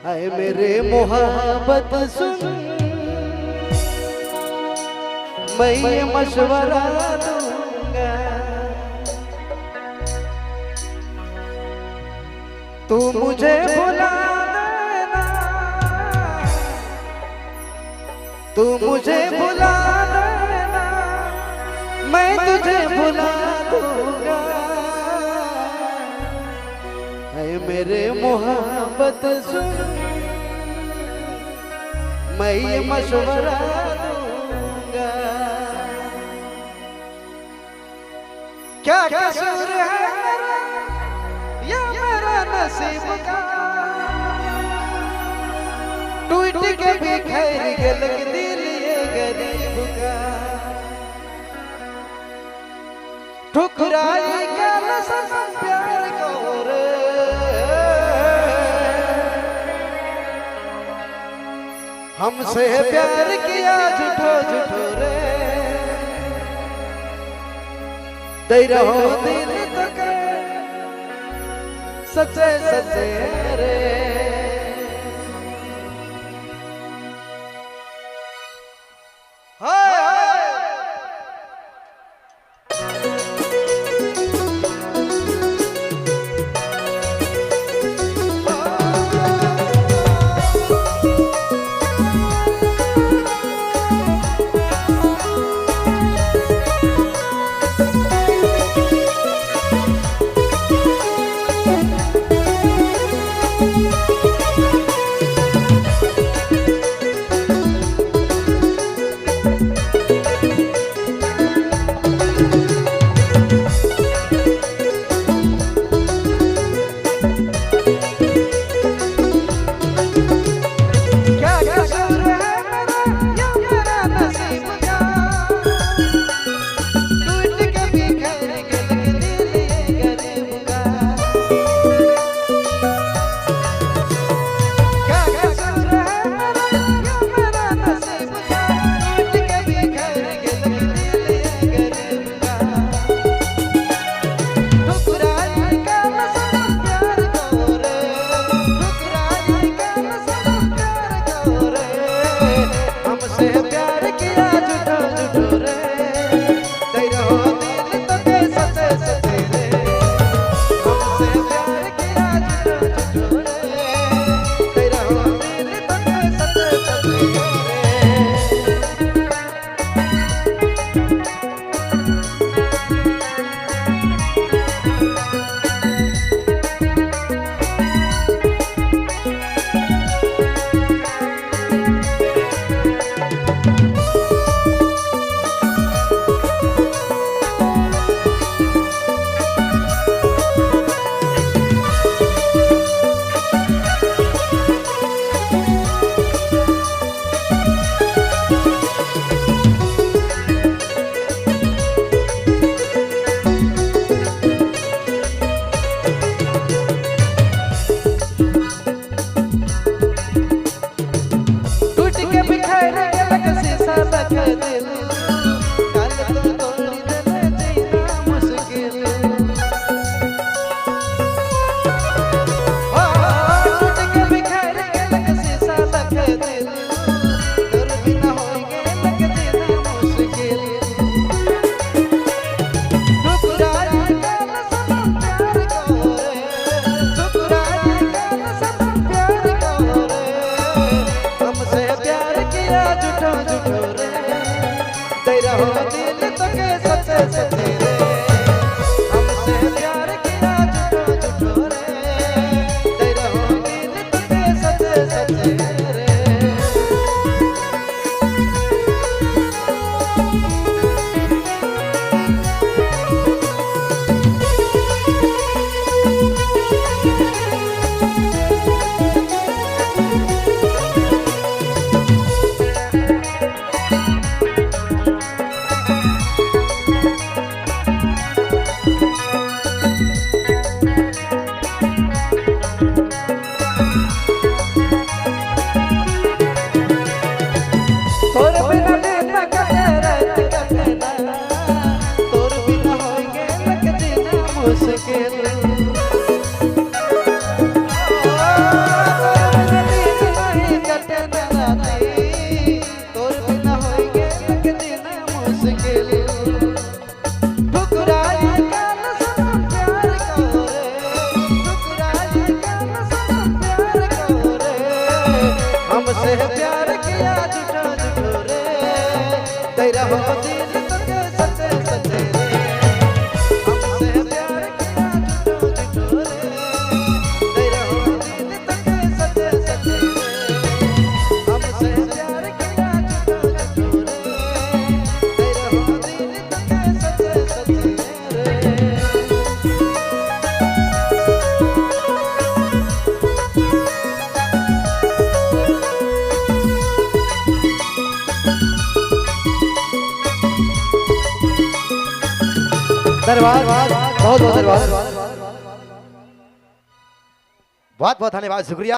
आए मेरे मोहब्बत सुन, मैं ये मशवरा दूंगा, तू मुझे भुला देना, तू मुझे भुला देना, मैं तुझे भुला दूंगा। ऐ मेरे मोहब्बत सुन, मैं ये मशवरा दूंगा। क्या कसूर है मेरा या मेरा नसीब का, टूट के बिखर गल दिल ये गरीब का, ठुकराई का नशा प्यार को रे, हमसे प्यार किया झूठो झूठो रे, दे रहो दिल तक सच्चे सच्चे रे। हाय हाय हमसे प्यार किया झूठा झूठो रे, तेरा हो दिल तो के सच्चे सच्चे रे। हमसे प्यार किया झूठा झूठो रे, तेरा हो दिल तो के सच्चे सच्चे रे। हमसे प्यार किया झूठा झूठो रे, तेरा हो दिल तो के सच्चे सच्चे रे। धन्यवाद, बहुत बहुत धन्यवाद, बहुत बहुत धन्यवाद, शुक्रिया।